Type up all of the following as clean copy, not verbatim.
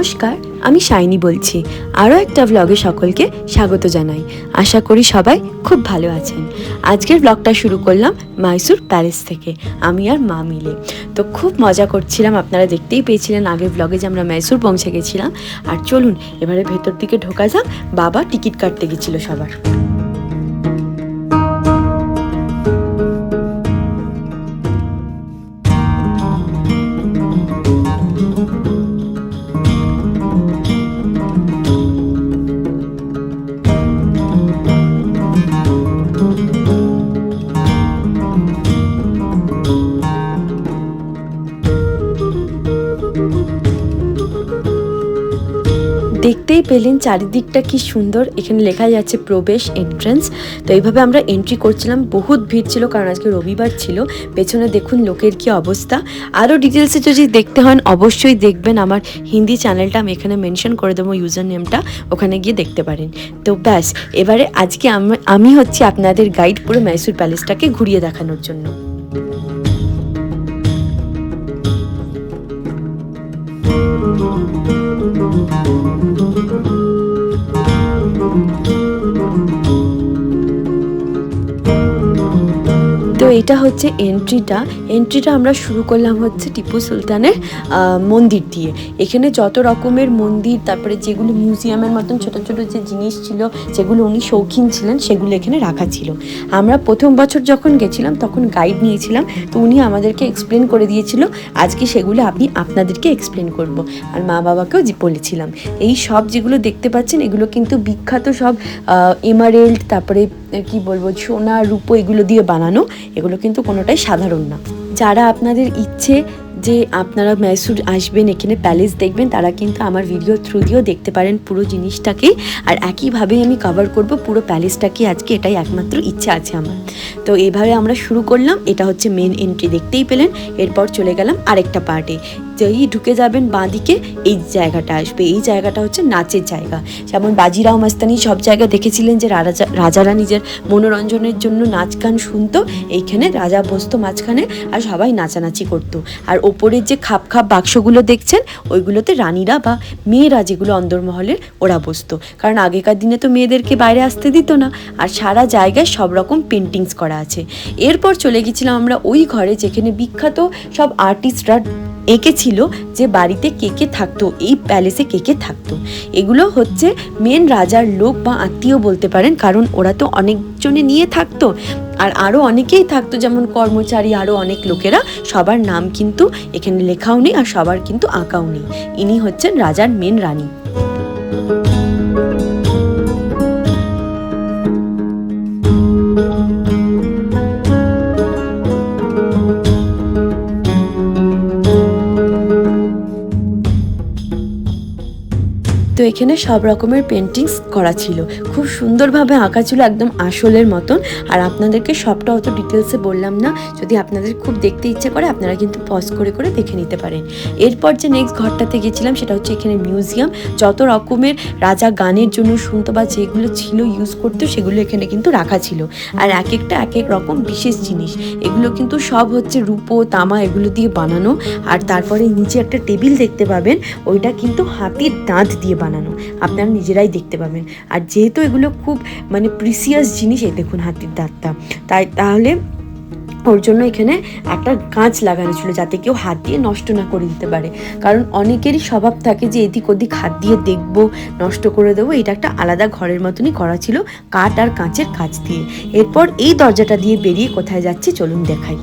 নমস্কার, আমি শাইনি বলছি। আরও একটা ব্লগে সকলকে স্বাগত জানাই। আশা করি সবাই খুব ভালো আছেন। আজকের ব্লগটা শুরু করলাম মাইসোর প্যালেস থেকে, আমি আর মা মিলে। তো খুব মজা করছিলাম, আপনারা দেখতেই পেয়েছিলেন আগের ব্লগে যে আমরা মাইসোর পৌঁছে গেছিলাম। আর চলুন এবারে ভেতর দিকে ঢোকা যাক। বাবা টিকিট কাটতে গেছিলো সবার। দেখতেই পেলেন চারিদিকটা কি সুন্দর, এখানে লেখা যাচ্ছে প্রবেশ এন্ট্রান্স। তো এইভাবে আমরা এন্ট্রি করছিলাম, বহুত ভিড় ছিল কারণ আজকে রবিবার ছিল। পেছনে দেখুন লোকের কি অবস্থা। আরও ডিটেলসে যদি দেখতে হন অবশ্যই দেখবেন আমার হিন্দি চ্যানেলটা, আমি এখানে মেনশন করে দেবো ইউজার নেমটা, ওখানে গিয়ে দেখতে পারেন। তো ব্যাস, এবারে আজকে আমি হচ্ছি আপনাদের গাইড পুরো মাইসোর প্যালেসটাকে ঘুরিয়ে দেখানোর জন্য। তো এটা হচ্ছে এন্ট্রিটা আমরা শুরু করলাম হচ্ছে টিপু সুলতানের মন্দির দিয়ে। এখানে যত রকমের মন্দির, তারপরে যেগুলো মিউজিয়ামের মতন ছোট ছোট যে জিনিস ছিল, যেগুলো উনি শৌখিন ছিলেন, সেগুলো এখানে রাখা ছিল। আমরা প্রথম বছর যখন গেছিলাম তখন গাইড নিয়েছিলাম, তো উনি আমাদেরকে এক্সপ্লেন করে দিয়েছিল। আজকে সেগুলো আপনাদেরকে এক্সপ্লেন করব। আর মা বাবাকেও বলেছিলাম এই সব যেগুলো দেখতে পাচ্ছেন এগুলো কিন্তু বিখ্যাত সব এমারেল্ড, তারপরে কি বলবো, সোনা রূপো এগুলো দিয়ে বানানো। এগুলো কিন্তু কোনোটাই সাধারণ না। যারা আপনাদের ইচ্ছে যে আপনারা মাইসোর আসবেন, এখানে প্যালেস দেখবেন, তারা কিন্তু আমার ভিডিও থ্রু দিয়েও দেখতে পারেন পুরো জিনিসটাকেই। আর একইভাবেই আমি কভার করব পুরো প্যালেসটাকে আজকে, এটাই একমাত্র ইচ্ছা আছে আমার। তো এইভাবে আমরা শুরু করলাম। এটা হচ্ছে মেন এন্ট্রি, দেখতেই পেলেন। এরপর চলে গেলাম আরেকটা পার্টে। যেই ঢুকে যাবেন বাঁ দিকে এই জায়গাটা আসবে। এই জায়গাটা হচ্ছে নাচের জায়গা। যেমন বাজিরাও মাস্তানি সব জায়গায় দেখেছিলেন যে রাজারা নিজের মনোরঞ্জনের জন্য নাচ গান শুনতো, এইখানে রাজা বসতো মাঝখানে আর সবাই নাচানাচি করতো। আর ওপরের যে খাপ বাক্সগুলো দেখছেন ওইগুলোতে রানীরা বা মেয়েরা যেগুলো অন্দরমহলের ওরা বসতো, কারণ আগেকার দিনে তো মেয়েদেরকে বাইরে আসতে দিত না। আর সারা জায়গায় সব রকম পেন্টিংস করা আছে। এরপর চলে গেছিলাম আমরা ওই ঘরে যেখানে বিখ্যাত সব আর্টিস্টরা এঁকেছিল যে বাড়িতে কে কে থাকতো, এই প্যালেসে কে কে থাকতো। এগুলো হচ্ছে মেন রাজার লোক বা আত্মীয় বলতে পারেন, কারণ ওরা তো অনেকজনে নিয়ে থাকতো। আর আরও অনেকেই থাকতো, যেমন কর্মচারী, আরও অনেক লোকেরা। সবার নাম কিন্তু এখানে লেখাও নেই আর সবার কিন্তু আঁকাও নেই। ইনি হচ্ছেন রাজার মেন রানী। তো এখানে সব রকমের পেন্টিংস করা ছিল, খুব সুন্দরভাবে আঁকা ছিল, একদম আসলের মতন। আর আপনাদেরকে সবটা অত ডিটেলসে বললাম না, যদি আপনাদের খুব দেখতে ইচ্ছে করে আপনারা কিন্তু পজ করে করে দেখে নিতে পারেন। এরপর যে নেক্সট ঘরটাতে গেছিলাম সেটা হচ্ছে এখানে মিউজিয়াম। যত রকমের রাজা গানের জন্য শুনতো বা যেগুলো ছিল ইউজ করতো সেগুলো এখানে কিন্তু রাখা ছিল। আর এক এক রকম বিশেষ জিনিস, এগুলো কিন্তু সব হচ্ছে রূপো তামা এগুলো দিয়ে বানানো। আর তারপরে নিচে একটা টেবিল দেখতে পাবেন, ওইটা কিন্তু হাতির দাঁত দিয়ে বানানো, আপনারা নিজেরাই দেখতে পাবেন। আর যেহেতু এগুলো খুব মানে প্রিসিয়াস জিনিস, এই দেখুন হাতির দাঁতটা, তাহলে ওর জন্য এখানে একটা কাঁচ লাগানো ছিল যাতে কেউ হাত দিয়ে নষ্ট না করে দিতে পারে। কারণ অনেকেরই স্বভাব থাকে যে এদিক ওদিক হাত দিয়ে দেখবো, নষ্ট করে দেবো। এটা একটা আলাদা ঘরের মতনই করা ছিল, কাঠ আর কাঁচের কাঁচ দিয়ে। এরপর এই দরজাটা দিয়ে বেরিয়ে কোথায় যাচ্ছি চলুন দেখাই।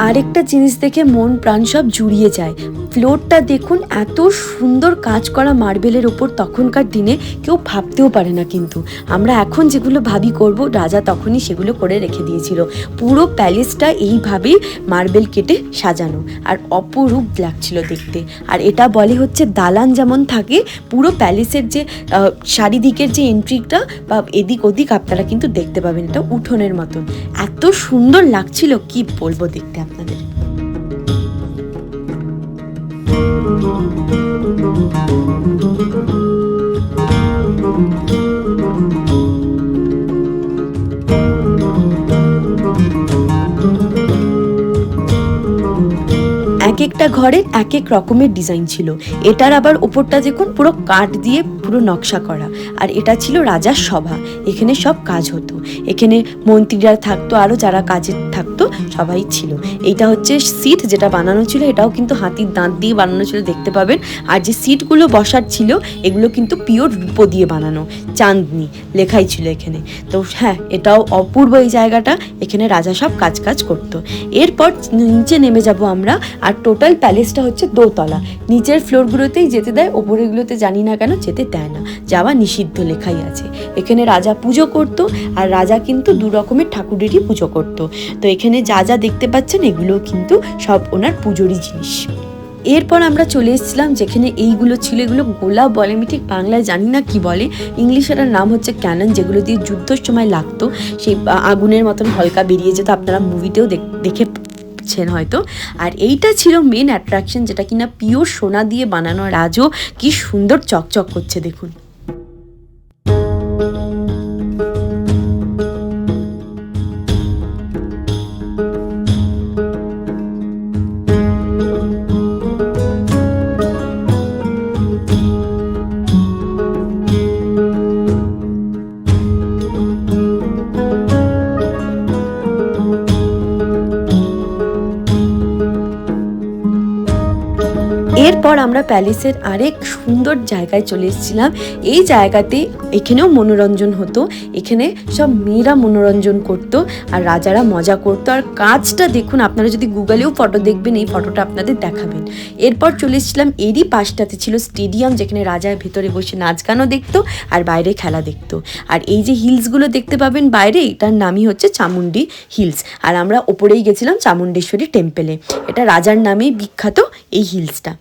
আরেকটা জিনিস দেখে মন প্রাণ সব জুড়িয়ে যায়। ফ্লোরটা দেখুন, এত সুন্দর কাজ করা মার্বেলের ওপর। তখনকার দিনে কেউ ভাবতেও পারে না, কিন্তু আমরা এখন যেগুলো ভাবি করব, রাজা তখনই সেগুলো করে রেখে দিয়েছিল। পুরো প্যালেসটা এইভাবেই মার্বেল কেটে সাজানো, আর অপরূপ লাগছিল দেখতে। আর এটা বলে হচ্ছে দালান যেমন থাকে, পুরো প্যালেসের যে চারিদিকের যে এন্ট্রিটা বা এদিক ওদিক আপনারা কিন্তু দেখতে পাবেন, এটা উঠোনের মতন। এত সুন্দর লাগছিল, কি বলবো দেখতে আপনাদের। একটা ঘরের এক এক রকমের ডিজাইন ছিল। এটার আবার ওপরটা দেখুন পুরো কাঠ দিয়ে পুরো নকশা করা। আর এটা ছিল রাজার সভা, এখানে সব কাজ হতো, এখানে মন্ত্রীরা থাকতো, আরও যারা কাজে থাকতো সবাই ছিল। এইটা হচ্ছে সিট যেটা বানানো ছিল, এটাও কিন্তু হাতির দাঁত দিয়ে বানানো ছিল, দেখতে পাবেন। আর যে সিটগুলো বসার ছিল এগুলো কিন্তু পিওর রূপো দিয়ে বানানো, চাঁদনি লেখাই ছিল এখানে। তো হ্যাঁ, এটাও অপূর্ব এই জায়গাটা, এখানে রাজা সব কাজ করতো। এরপর নিচে নেমে যাব আমরা। আর টোটাল প্যালেসটা হচ্ছে দোতলা, নিচের ফ্লোরগুলোতেই যেতে দেয়, ওপরেগুলোতে জানি না কেন যেতে দেয় না, যাওয়া নিষিদ্ধ লেখাই আছে। এখানে রাজা পুজো করতো, আর রাজা কিন্তু দু রকমের ঠাকুরেরই পুজো করতো। তো এখানে যা যা দেখতে পাচ্ছেন এগুলো কিন্তু সব ওনার পুজোরই জিনিস। এরপর আমরা চলে এসেছিলাম যেখানে এইগুলো ছিল, এগুলো গোলাপ বলে, আমি ঠিক বাংলায় জানি না কি বলে, ইংলিশের নাম হচ্ছে ক্যানন, যেগুলো দিয়ে যুদ্ধের সময় লাগতো, সেই আগুনের মতন হালকা বেরিয়ে যেত, আপনারা মুভিতেও দেখেছেন হয়তো। আর এইটা ছিল মেন অ্যাট্রাকশন, যেটা কিনা পিওর সোনা দিয়ে বানানো, আর আজও কি সুন্দর চকচক করছে দেখুন। এরপর আমরা প্যালেসের আরেক সুন্দর জায়গায় চলে এসেছিলাম। এই জায়গাতে এখানেও মনোরঞ্জন হতো, এখানে সব মেয়েরা মনোরঞ্জন করতো আর রাজারা মজা করতো। আর কাজটা দেখুন, আপনারা যদি গুগলেও ফটো দেখবেন, এই ফটোটা আপনাদের দেখাবেন। এরপর চলে এসেছিলাম এরই পাশটাতে ছিল স্টেডিয়াম, যেখানে রাজার ভেতরে বসে নাচ গানও দেখতো আর বাইরে খেলা দেখতো। আর এই যে হিলসগুলো দেখতে পাবেন বাইরে, এটার নামই হচ্ছে চামুন্ডি হিলস। আর আমরা ওপরেই গেছিলাম চামুণ্ডেশ্বরী টেম্পেলে, এটা রাজার নামেই বিখ্যাত এই হিলসটা।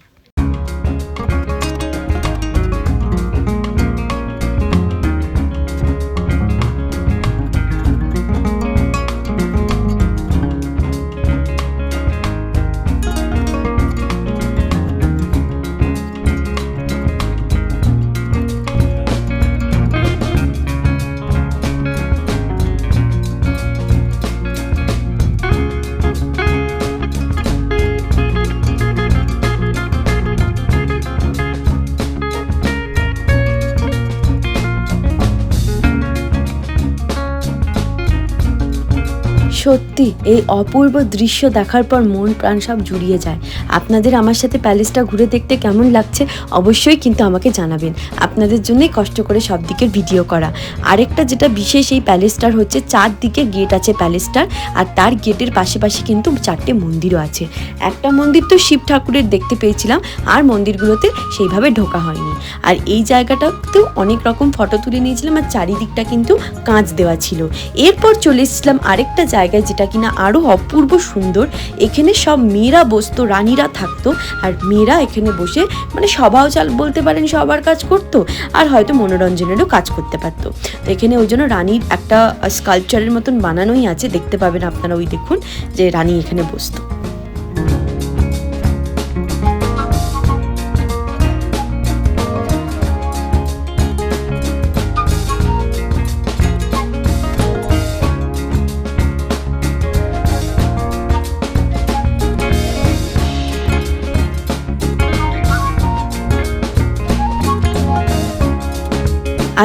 সত্যি এই অপূর্ব দৃশ্য দেখার পর মন প্রাণ সব জুড়িয়ে যায়। আপনাদের আমার সাথে প্যালেসটা ঘুরে দেখতে কেমন লাগছে অবশ্যই কিন্তু আমাকে জানাবেন, আপনাদের জন্যই কষ্ট করে সব দিকের ভিডিও করা। আরেকটা যেটা বিশেষ এই প্যালেসটার হচ্ছে, চারদিকে গেট আছে প্যালেসটার, আর তার গেটের পাশে কিন্তু 4টে মন্দিরও আছে। একটা মন্দির তো শিব ঠাকুরের দেখতে পেয়েছিলাম, আর মন্দিরগুলোতে সেইভাবে ঢোকা হয়নি। আর এই জায়গাটাতেও অনেক রকম ফটো তুলে নিয়েছিলাম, আর চারিদিকটা কিন্তু কাঁচ দেওয়া ছিল। এরপর চলে এসেছিলাম আরেকটা জায়গায় যেটা কিনা আরো অপূর্ব সুন্দর। এখানে সব মেয়েরা বসতো, রানীরা থাকতো, আর মেয়েরা এখানে বসে মানে সভাও বলতে পারেন, সবার কাজ করতো, আর হয়তো মনোরঞ্জনেরও কাজ করতে পারতো। তো এখানে ওই জন্য রানীর একটা স্কাল্পচারের মতন বানানোই আছে, দেখতে পাবেন আপনারা, ওই দেখুন যে রানী এখানে বসতো।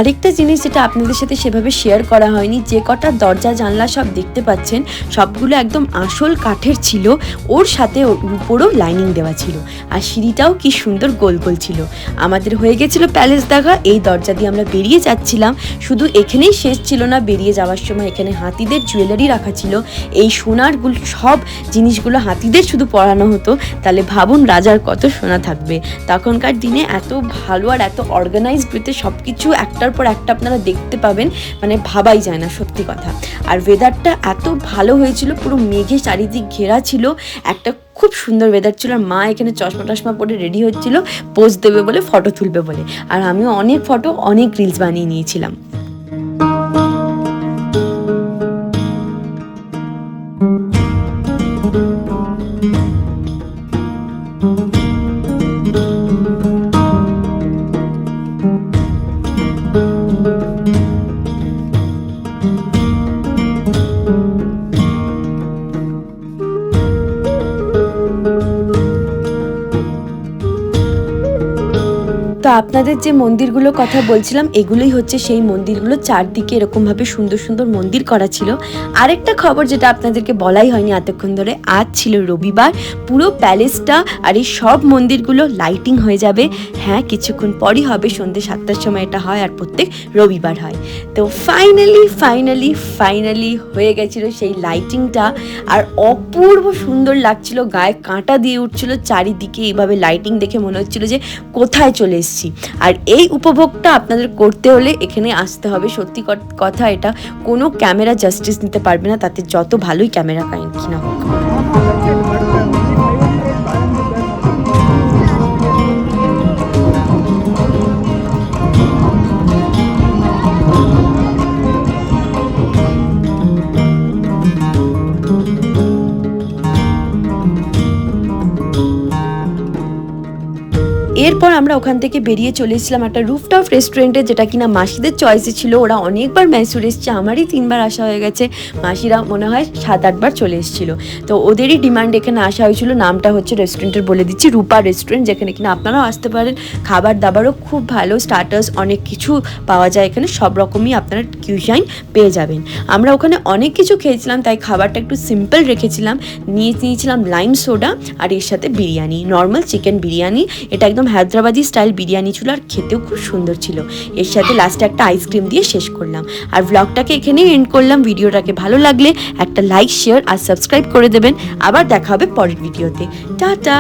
আরেকটা জিনিস যেটা আপনাদের সাথে সেভাবে শেয়ার করা হয়নি, যে কটা দরজা জানলা সব দেখতে পাচ্ছেন সবগুলো একদম আসল কাঠের ছিল, ওর সাথে ওর উপরও লাইনিং দেওয়া ছিল, আর সিঁড়িটাও কি সুন্দর গোল গোল ছিল। আমাদের হয়ে গেছিলো প্যালেস দেখা, এই দরজা দিয়ে আমরা বেরিয়ে যাচ্ছিলাম। শুধু এখানেই শেষ ছিল না, বেরিয়ে যাওয়ার সময় এখানে হাতিদের জুয়েলারি রাখা ছিল, এই সোনারগুলো সব জিনিসগুলো হাতিদের শুধু পরানো হতো। তাহলে ভাবুন রাজার কত সোনা থাকবে। তখনকার দিনে এত ভালো আর এত অর্গানাইজড সব কিছু একটার পর একটা আপনারা দেখতে পাবেন, মানে ভাবাই যায় না সত্যি কথা। আর ওয়েদারটা এত ভালো হয়েছিল, পুরো মেঘে চারিদিক ঘেরা ছিল, একটা খুব সুন্দর ওয়েদার ছিল। আর মা এখানে চশমা টশমা পরে রেডি হচ্ছিল পোজ দেবে বলে, ফটো তুলবে বলে, আর আমিও অনেক ফটো অনেক রিলস বানিয়ে নিয়েছিলাম। আপনাদের যে মন্দিরগুলোর কথা বলছিলাম এগুলোই হচ্ছে সেই মন্দিরগুলো, চারদিকে এরকমভাবে সুন্দর সুন্দর মন্দির করা ছিল। আরেকটা খবর যেটা আপনাদেরকে বলাই হয়নি এতক্ষণ ধরে, আজ ছিল রবিবার, পুরো প্যালেসটা আর এই সব মন্দিরগুলো লাইটিং হয়ে যাবে। হ্যাঁ, কিছুক্ষণ পরই হবে, সন্ধ্যে 7টার সময় এটা হয় আর প্রত্যেক রবিবার হয়। তো ফাইনালি হয়ে গেছিলো সেই লাইটিংটা, আর অপূর্ব সুন্দর লাগছিল, গায়ে কাঁটা দিয়ে উঠছিল চারিদিকে। এইভাবে লাইটিং দেখে মনে হচ্ছিল যে কোথায় চলে এসেছি। আর এই উপভোগটা আপনাদের করতে হলে এখানে আসতে হবে। সত্যি কথা, এটা কোনো ক্যামেরা জাস্টিস নিতে পারবে না, তাতে যত ভালোই ক্যামেরা কিনা হোক। এরপর আমরা ওখান থেকে বেরিয়ে চলে এসেছিলাম একটা রুফটপ রেস্টুরেন্টে, যেটা কিনা মাসিদের চয়েসে ছিল। ওরা অনেকবার ম্যাসুর এসছে, আমারই 3বার আসা হয়ে গেছে, মাসিরা মনে হয় 7-8বার চলে এসেছিলো। তো ওদেরই ডিমান্ড এখানে আসা হয়েছিল। নামটা হচ্ছে রেস্টুরেন্টের বলে দিচ্ছি, রূপা রেস্টুরেন্ট, যেখানে কিনা আপনারাও আসতে পারেন। খাবার দাবারও খুব ভালো, স্টার্টার্স অনেক কিছু পাওয়া যায় এখানে, সব রকমই আপনারা কিউসাইন পেয়ে যাবেন। আমরা ওখানে অনেক কিছু খেয়েছিলাম, তাই খাবারটা একটু সিম্পল রেখেছিলাম। নিয়েছিলাম লাইম সোডা আর এর সাথে বিরিয়ানি, নর্মাল চিকেন বিরিয়ানি। এটা একদম হায়দ্রাবাদি স্টাইল বিরিয়ানি ছিল, আর খেতেও খুব সুন্দর ছিল। এর সাথে লাস্টে একটা আইসক্রিম দিয়ে শেষ করলাম। আর ব্লগটাকে এখানেই এন্ড করলাম। ভিডিওটাকে ভালো লাগলে একটা লাইক, শেয়ার আর সাবস্ক্রাইব করে দেবেন। আবার দেখা হবে পরের ভিডিওতে। টাটা।